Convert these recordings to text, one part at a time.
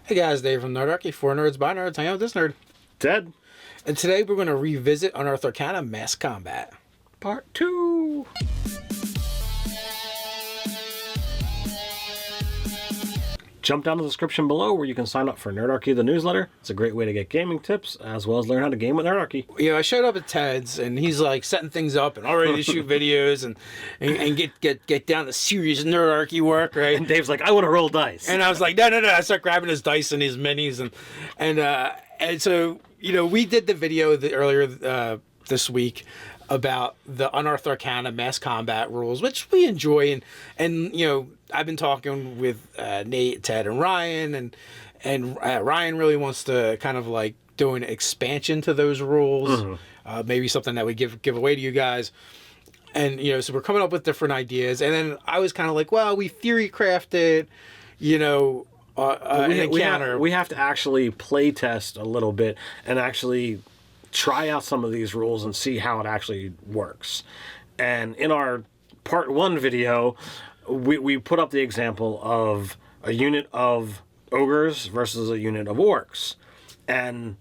Hey guys, Dave from Nerdarchy, for nerds by nerds. Hang out with this nerd. Ted. And today we're going to revisit Unearthed Arcana Mass Combat. Part 2. Jump down to the description below where you can sign up for Nerdarchy, the newsletter. It's a great way to get gaming tips, as well as learn how to game with Nerdarchy. You know, I showed up at Ted's, and he's like setting things up and already to shoot videos and get down to serious Nerdarchy work, right? And Dave's like, I want to roll dice. And I was like, no. I start grabbing his dice and his minis, and so, you know, we did the video earlier this week about the Unearthed Arcana Mass Combat rules, which we enjoy, and you know, I've been talking with Nate, Ted, and Ryan, and Ryan really wants to kind of like do an expansion to those rules, maybe something that we give away to you guys, and you know, so we're coming up with different ideas, and then I was kind of like, well, we theory crafted, you know. An encounter. We have to actually play test a little bit and actually try out some of these rules and see how it actually works. And in our part 1 video, we put up the example of a unit of ogres versus a unit of orcs. And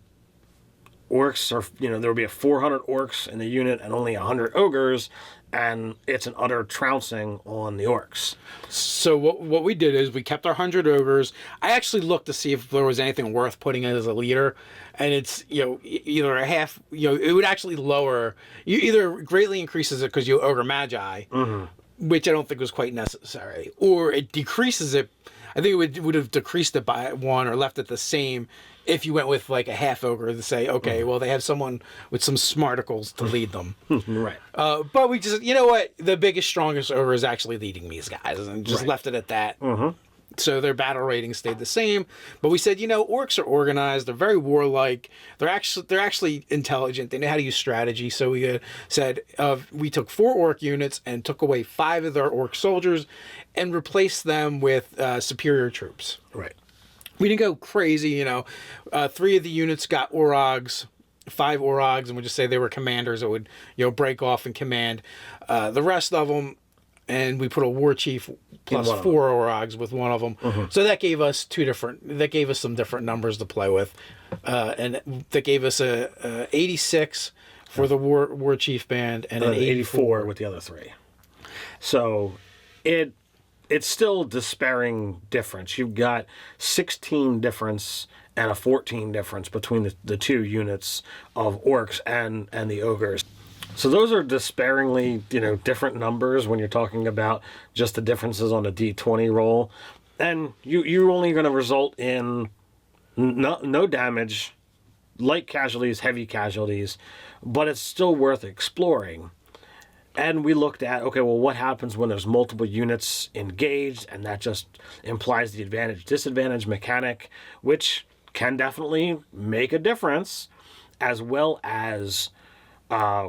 orcs are, you know, there will be 400 orcs in the unit and only 100 ogres, and it's an utter trouncing on the orcs. So what we did is we kept our 100 ogres. I actually looked to see if there was anything worth putting in as a leader, and it's, you know, either a half, you know, it would actually lower, you either greatly increases it because you ogre magi, which I don't think was quite necessary, or it decreases it. I think it would have decreased it by 1 or left it the same if you went with like a half ogre to say, okay, well, they have someone with some smarticles to lead them. Right. But we just, you know what? The biggest, strongest ogre is actually leading these guys, and just left it at that. So their battle rating stayed the same. But we said, you know, orcs are organized. They're very warlike. They're actually intelligent. They know how to use strategy. So we said we took 4 orc units and took away 5 of their orc soldiers and replaced them with superior troops. Right. We didn't go crazy, you know. 3 of the units got Orogs, 5 Orogs, and we just say they were commanders that would, you know, break off and command. The rest of them, and we put a war chief plus 4 Orogs with one of them. So that gave us some different numbers to play with, and that gave us a 86 for the war chief band and an 84 with the other 3. So it's still despairing difference. You've got 16 difference and a 14 difference between the 2 units of orcs and the ogres. So those are despairingly, you know, different numbers when you're talking about just the differences on a D20 roll. And you're only going to result in no damage, light casualties, heavy casualties, but it's still worth exploring. And we looked at, okay, well, what happens when there's multiple units engaged, and that just implies the advantage-disadvantage mechanic, which can definitely make a difference, as well as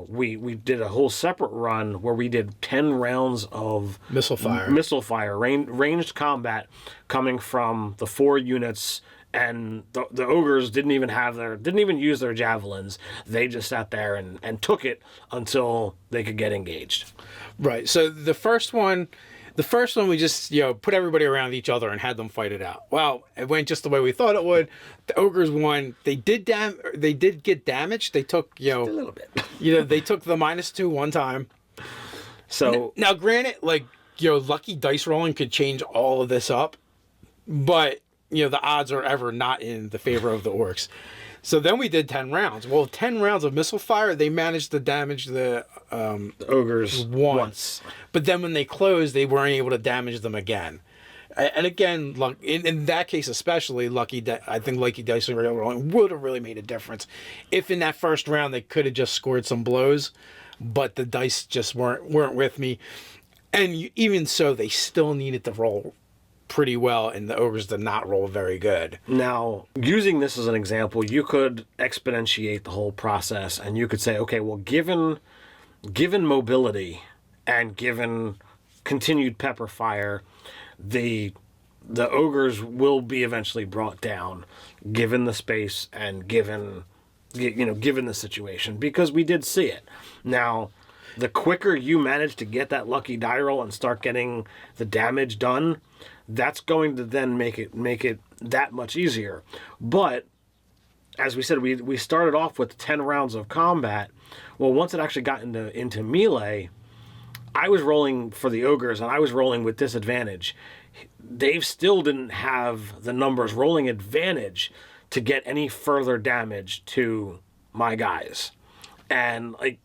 we did a whole separate run where we did 10 rounds of missile fire, ranged combat coming from the 4 units. And the ogres didn't even use their javelins. They just sat there and took it until they could get engaged. Right. So the first one we just, you know, put everybody around each other and had them fight it out. Well, it went just the way we thought it would. The ogres won. They did get damaged. They took, you know, just a little bit. You know, they took the -2 one time. So now granted, like, you know, lucky dice rolling could change all of this up, but you know, the odds are ever not in the favor of the orcs. So then we did 10 rounds. Well, 10 rounds of missile fire, they managed to damage the ogres once. But then when they closed, they weren't able to damage them again. And again, in that case especially, I think lucky dice rolling would have really made a difference. If in that first round they could have just scored some blows, but the dice just weren't with me. And even so, they still needed to roll pretty well, and the ogres did not roll very good. Now, using this as an example, you could exponentiate the whole process, and you could say, okay, well, given mobility and given continued pepper fire, the ogres will be eventually brought down, given the space and given the situation, because we did see it. Now, the quicker you manage to get that lucky die roll and start getting the damage done, that's going to then make it that much easier. But as we said, we started off with 10 rounds of combat. Well, once it actually got into melee, I was rolling for the ogres, and I was rolling with disadvantage. Dave still didn't have the numbers rolling advantage to get any further damage to my guys. And like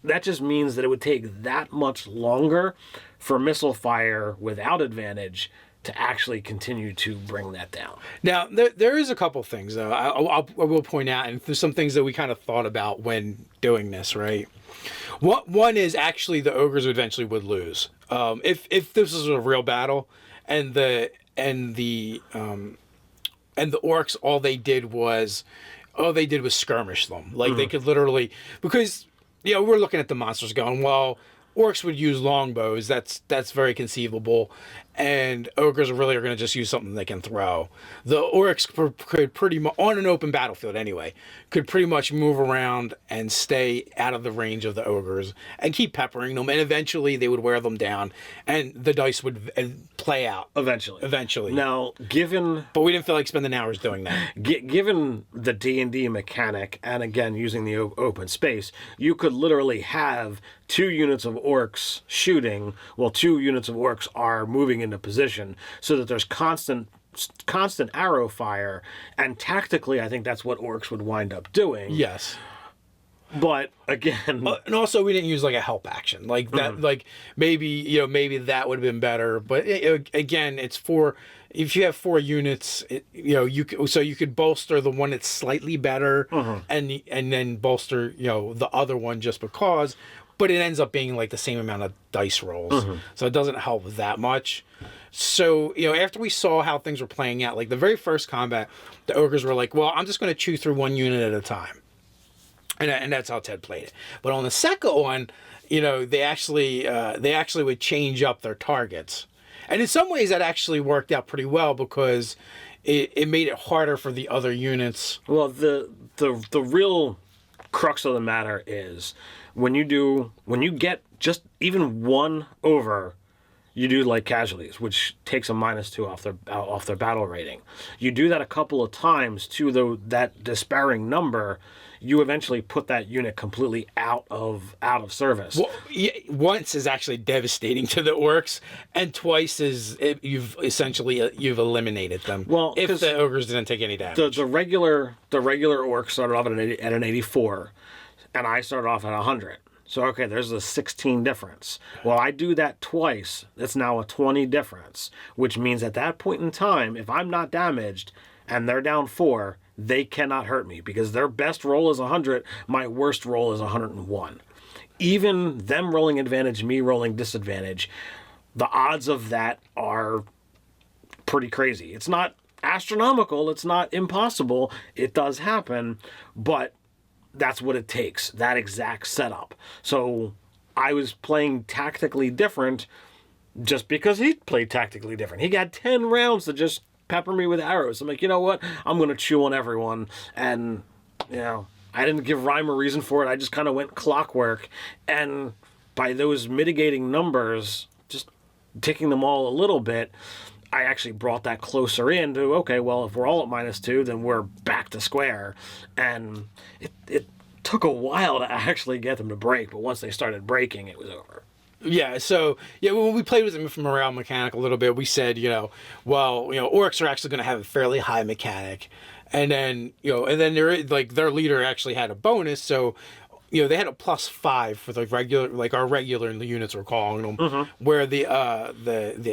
that just means that it would take that much longer for missile fire without advantage to actually continue to bring that down. Now, there is a couple things, though, I will point out, and there's some things that we kind of thought about when doing this, right? One is actually the ogres eventually would lose. If this was a real battle, and the orcs, all they did was skirmish them. Like, they could literally, because, we're looking at the monsters going, well, orcs would use longbows. That's very conceivable, and ogres really are going to just use something they can throw. The orcs could pretty much, on an open battlefield anyway, could pretty much move around and stay out of the range of the ogres and keep peppering them, and eventually they would wear them down, and the dice would play out. Eventually. Now, but we didn't feel like spending hours doing that. Given the D&D mechanic, and again using the open space, you could literally have 2 units of orcs shooting while 2 units of orcs are moving into position, so that there's constant arrow fire, and tactically I think that's what orcs would wind up doing. Yes. But again, and also we didn't use like a help action like that. Like maybe that would have been better. But again, it's if you have 4 units, you could bolster the one that's slightly better, and then bolster the other one just because. But it ends up being like the same amount of dice rolls, so it doesn't help that much. So after we saw how things were playing out, like the very first combat, the ogres were like, "Well, I'm just going to chew through one unit at a time." And that's how Ted played it. But on the second one, they actually would change up their targets, and in some ways that actually worked out pretty well because it made it harder for the other units. Well, the real crux of the matter is when you get just even one over, you do like casualties, which takes a -2 off their battle rating. You do that a couple of times to that despairing number, you eventually put that unit completely out of service. Well, once is actually devastating to the orcs, and twice you've eliminated them. Well, if the ogres didn't take any damage. The regular orc started off at an 84, and I started off at 100. So, okay, there's a 16 difference. Well, I do that twice. That's now a 20 difference, which means at that point in time, if I'm not damaged and they're down 4, they cannot hurt me because their best roll is 100. My worst roll is 101. Even them rolling advantage, me rolling disadvantage, the odds of that are pretty crazy. It's not astronomical. It's not impossible. It does happen, but that's what it takes, that exact setup. So I was playing tactically different just because he played tactically different. He got 10 rounds to just pepper me with arrows. I'm like, you know what? I'm going to chew on everyone. And, I didn't give rhyme or reason for it. I just kind of went clockwork. And by those mitigating numbers, just ticking them all a little bit, I actually brought that closer in to, okay, well, if we're all at -2, then we're back to square. And it took a while to actually get them to break, but once they started breaking, it was over. Yeah, so, when we played with them from morale mechanic a little bit, we said, orcs are actually going to have a fairly high mechanic. And then, their leader actually had a bonus, so they had a +5 for the regular, like our regular units we're calling them, where the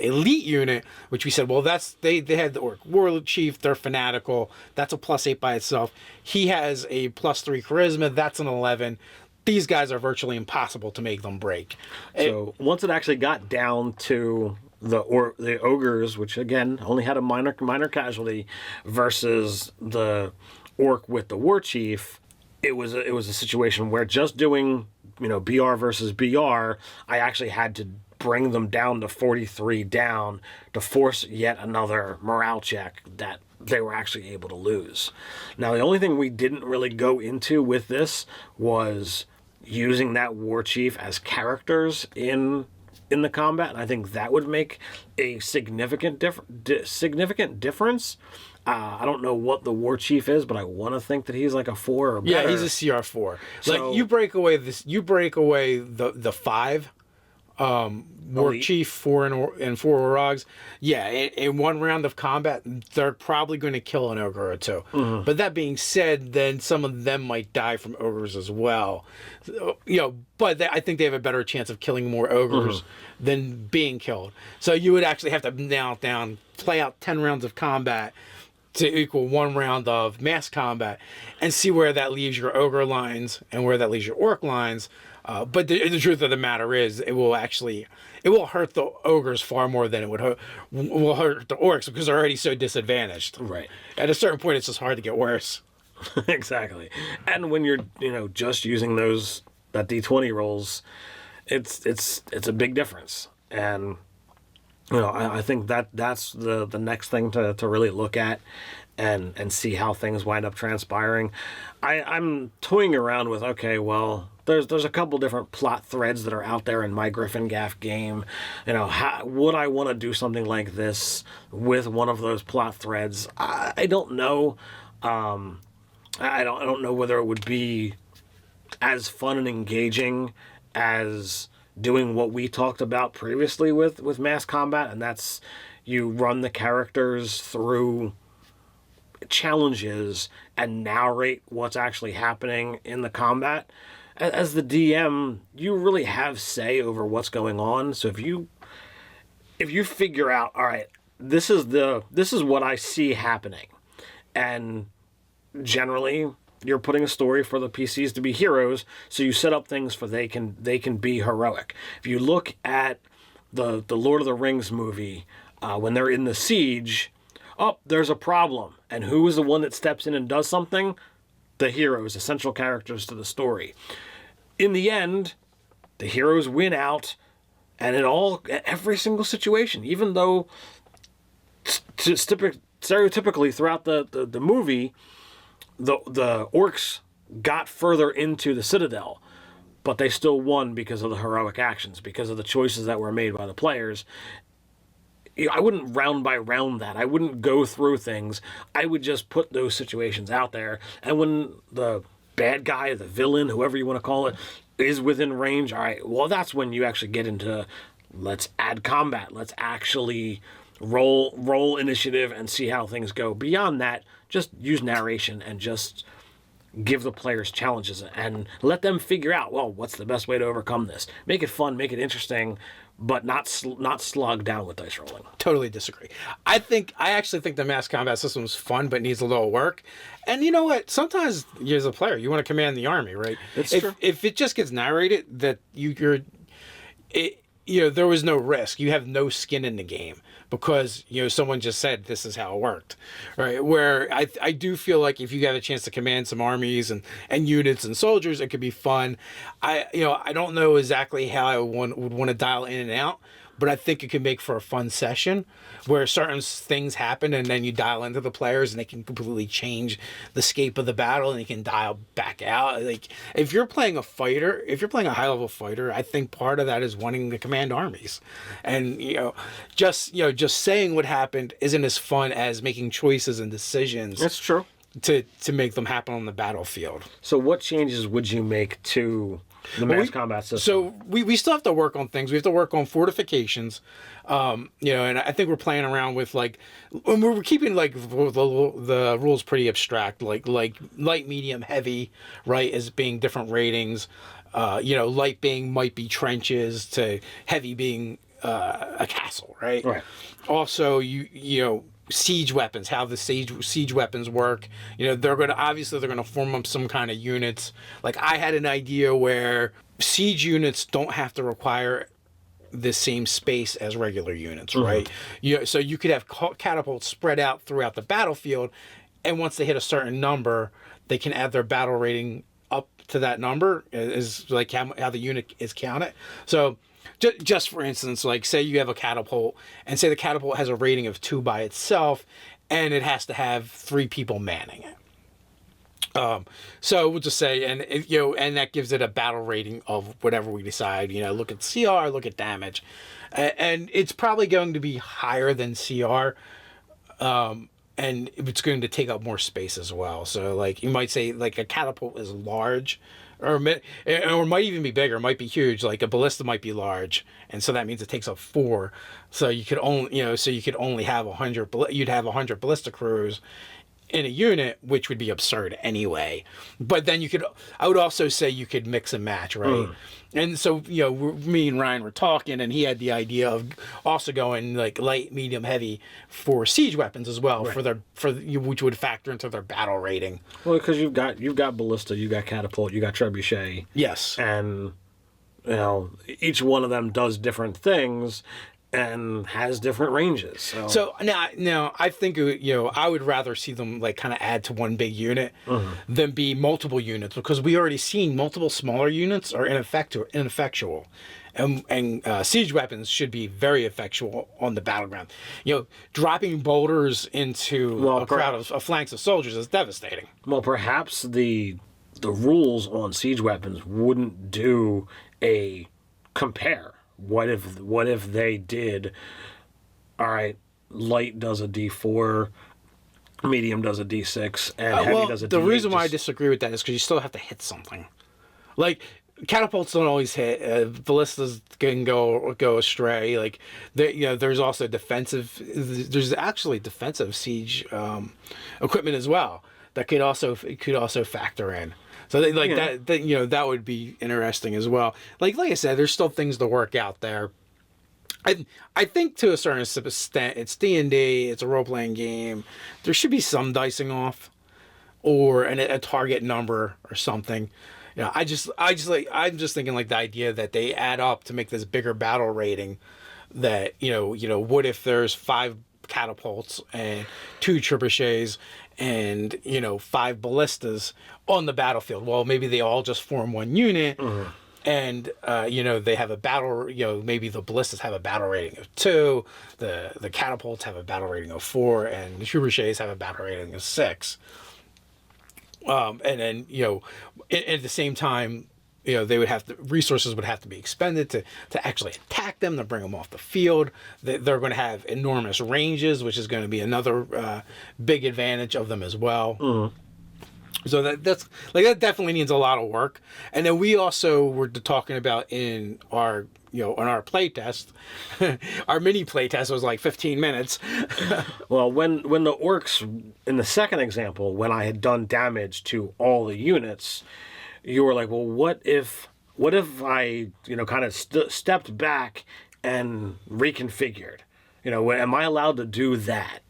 elite unit, which we said, well, they had the orc war chief, they're fanatical, that's a +8 by itself. He has a +3 charisma, that's an 11. These guys are virtually impossible to make them break. So once it actually got down to the ogres, which again only had a minor casualty, versus the orc with the war chief, it was a situation where just doing BR versus BR, I actually had to bring them down to 43 down to force yet another morale check that they were actually able to lose. Now, the only thing we didn't really go into with this was using that war chief as characters in the combat, and I think that would make a significant difference. I don't know what the war chief is, but I want to think that he's like a 4 or better. Yeah, he's a CR4. So- like you break away the 5 war Elite. chief, 4 and 4 Orogs. Yeah, in one round of combat, they're probably going to kill an ogre or 2. But that being said, then some of them might die from ogres as well. So, but I think they have a better chance of killing more ogres than being killed. So you would actually have to nail it down, play out 10 rounds of combat to equal 1 round of mass combat, and see where that leaves your ogre lines and where that leaves your orc lines. But the truth of the matter is, it will hurt the ogres far more than it will hurt the orcs, because they're already so disadvantaged. Right. At a certain point, it's just hard to get worse. Exactly. And when you're, just using that D20 rolls, it's a big difference. And I think that's the next thing to really look at and see how things wind up transpiring. I'm toying around with, okay, well, there's a couple different plot threads that are out there in my Gryffindor game. Would I want to do something like this with one of those plot threads? I don't know. I don't know whether it would be as fun and engaging as doing what we talked about previously with mass combat, and that's you run the characters through challenges and narrate what's actually happening in the combat. As the DM, you really have say over what's going on. So if you figure out, all right, this is what I see happening, and generally you're putting a story for the PCs to be heroes, so you set up things for they can be heroic. If you look at the Lord of the Rings movie, when they're in the siege, there's a problem, and who is the one that steps in and does something? The heroes, essential characters to the story. In the end, the heroes win out, and every single situation, even though stereotypically throughout the movie, the orcs got further into the Citadel, but they still won because of the heroic actions, because of the choices that were made by the players. I wouldn't round by round that. I wouldn't go through things. I would just put those situations out there. And when the bad guy, the villain, whoever you want to call it, is within range, all right, well, that's when you actually get into, let's add combat. Let's actually roll initiative and see how things go. Beyond that, just use narration and just give the players challenges and let them figure out, well, what's the best way to overcome this. Make it fun, make it interesting, but not slog down with dice rolling. Totally disagree. I actually think the mass combat system is fun, but needs a little work. And you know what? Sometimes you as a player, you want to command the army, right? That's true. If it just gets narrated that there was no risk. You have no skin in the game because someone just said this is how it worked, right? Where I do feel like if you have a chance to command some armies and units and soldiers, it could be fun. I don't know exactly how I would want to dial in and out, but I think it could make for a fun session where certain things happen and then you dial into the players and they can completely change the scape of the battle and you can dial back out. Like if you're playing a high level fighter, I think part of that is wanting to command armies. And just saying what happened isn't as fun as making choices and decisions. That's true. To make them happen on the battlefield. So what changes would you make to the mass combat system? So we still have to work on things. We have to work on fortifications, and I think we're playing around with we're keeping the rules pretty abstract, like light, medium, heavy, right, as being different ratings. Light might be trenches to heavy being a castle, right? Right. Also, siege weapons, how the siege weapons work. They're going to form up some kind of units. Like I had an idea where siege units don't have to require the same space as regular units, right? So you could have catapults spread out throughout the battlefield, and once they hit a certain number, they can add their battle rating up to that number, is like how the unit is counted. So just for instance, like say you have a catapult and say the catapult has a rating of 2 by itself and it has to have 3 people manning it. So we'll just say, and that gives it a battle rating of whatever we decide, look at CR, look at damage. And it's probably going to be higher than CR. and it's going to take up more space as well. So like you might say like a catapult is large, or it might even be bigger. It might be huge. Like a ballista might be large, and so that means it takes up 4. So you could only have 100. You'd have 100 ballista crews in a unit, which would be absurd anyway. But then I would also say you could mix and match, right? And so, me and Ryan were talking, and he had the idea of also going like light, medium, heavy for siege weapons as well, right, which would factor into their battle rating. Well, because you've got ballista, you got catapult, you got trebuchet. Yes. And each one of them does different things and has different ranges. So now I think I would rather see them like kind of add to one big unit than be multiple units, because we already seen multiple smaller units are ineffectual, and siege weapons should be very effectual on the battleground. Dropping boulders into a crowd of flanks of soldiers is devastating. Well, perhaps the rules on siege weapons wouldn't do a compare. What if they did, all right, light does a D4, medium does a D6, and heavy does a D8? The reason why I disagree with that is because you still have to hit something. Like, catapults don't always hit. Ballistas can go astray. Like, there's also there's actually defensive siege equipment as well that could also factor in. So that would be interesting as well. Like I said, there's still things to work out there. I think to a certain extent, it's D&D, it's a role-playing game. There should be some dicing off, or a target number or something. I'm just thinking like the idea that they add up to make this bigger battle rating. That what if there's 5 catapults and 2 trebuchets and 5 ballistas on the battlefield? Well, maybe they all just form one unit, and they have a battle. Maybe the ballistas have a battle rating of 2, the catapults have a battle rating of 4, and the trebuchets have a battle rating of 6. And then at the same time, they would resources would have to be expended to actually attack them, to bring them off the field. They're going to have enormous ranges, which is going to be another big advantage of them as well. So that definitely needs a lot of work. And then we also were talking about in our on our play test, our mini play test was like 15 minutes. Well, when the orcs in the second example, when I had done damage to all the units, you were like, well, what if I, kind of stepped back and reconfigured? Am I allowed to do that?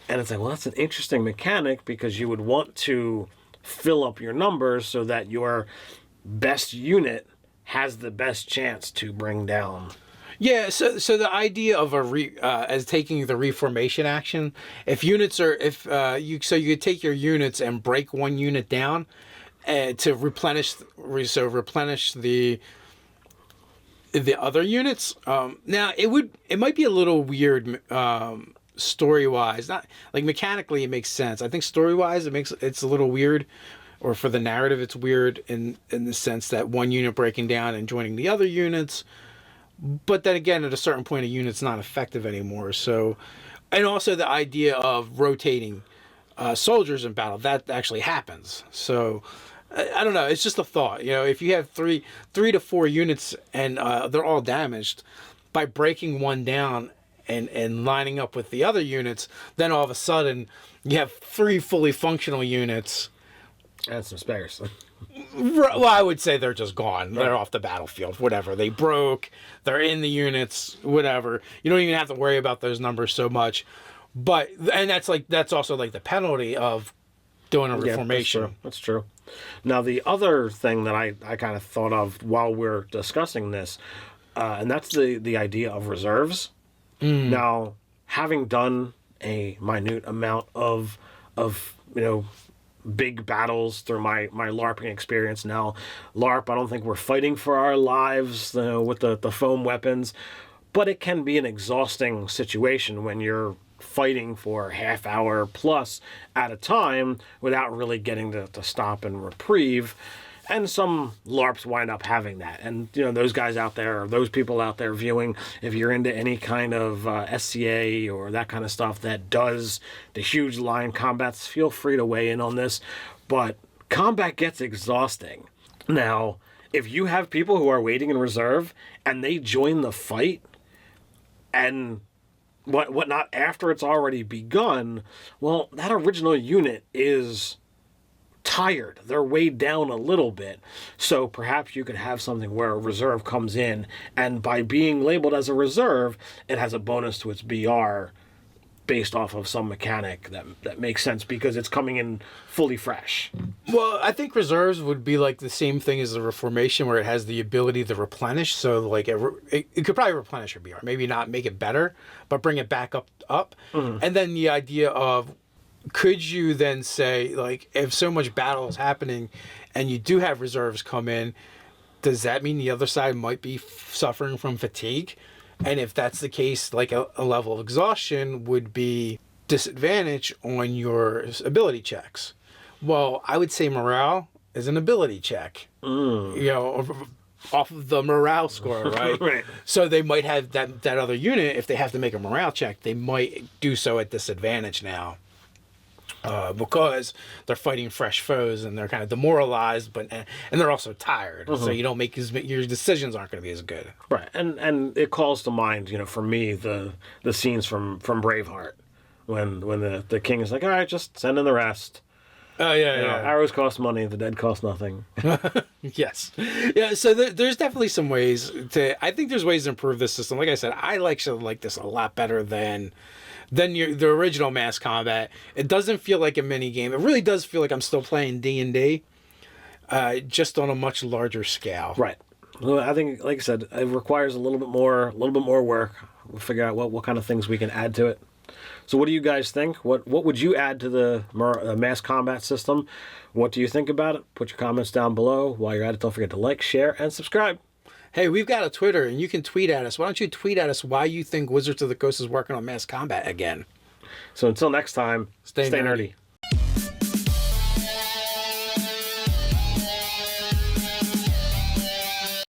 And it's like, well, that's an interesting mechanic, because you would want to fill up your numbers so that your best unit has the best chance to bring down. Yeah, so the idea of as taking the reformation action, if units are you could take your units and break one unit down, to replenish the other units. Now it might be a little weird story wise, not like mechanically it makes sense. I think story wise it's a little weird, or for the narrative it's weird in the sense that one unit breaking down and joining the other units. But then again, at a certain point, a unit's not effective anymore. So, and also the idea of rotating soldiers in battle, that actually happens. So I don't know. It's just a thought. If you have three to 4 units and they're all damaged, by breaking one down and lining up with the other units, then all of a sudden you have 3 fully functional units. And some spares. Well, I would say they're just gone. They're off the battlefield. Whatever. They broke. They're in the units. Whatever. You don't even have to worry about those numbers so much. But that's also like the penalty of doing a reformation. Yeah, that's true. Now, the other thing that I kind of thought of while we're discussing this, and that's the idea of reserves. Now, having done a minute amount of big battles through my LARPing experience now, LARP, I don't think we're fighting for our lives with the foam weapons, but it can be an exhausting situation when you're fighting for a half hour plus at a time without really getting to stop and reprieve. And some LARPs wind up having that. And, those guys out there, or those people out there viewing, if you're into any kind of SCA or that kind of stuff that does the huge line combats, feel free to weigh in on this. But combat gets exhausting. Now, if you have people who are waiting in reserve and they join the fight and whatnot after it's already begun, well, that original unit is tired. They're weighed down a little bit. So perhaps you could have something where a reserve comes in, and by being labeled as a reserve, it has a bonus to its BR based off of some mechanic that makes sense because it's coming in fully fresh. Well, I think reserves would be like the same thing as the reformation, where it has the ability to replenish. So like it could probably replenish your BR, maybe not make it better, but bring it back up. Mm-hmm. And then the idea of, could you then say, like, if so much battle is happening and you do have reserves come in, does that mean the other side might be suffering from fatigue? And if that's the case, like a level of exhaustion would be disadvantage on your ability checks. Well, I would say morale is an ability check. Off of the morale score, right? Right. So they might have that other unit, if they have to make a morale check, they might do so at disadvantage now. Because they're fighting fresh foes and they're kind of demoralized, and they're also tired. Mm-hmm. So you don't make your decisions aren't going to be as good. Right, and it calls to mind, for me, the scenes from Braveheart when the king is like, all right, just send in the rest. Oh yeah, arrows cost money, the dead cost nothing. Yes, yeah. So there's definitely some ways I think there's ways to improve this system. Like I said, I like this a lot better than the original mass combat. It doesn't feel like a mini game. It really does feel like I'm still playing D&D, just on a much larger scale. Right. Well, I think, like I said, it requires a little bit more work. We'll figure out what kind of things we can add to it. So, what do you guys think? What would you add to the mass combat system? What do you think about it? Put your comments down below. While you're at it, don't forget to like, share, and subscribe. Hey, we've got a Twitter, and you can tweet at us. Why don't you tweet at us why you think Wizards of the Coast is working on mass combat again? So until next time, stay nerdy.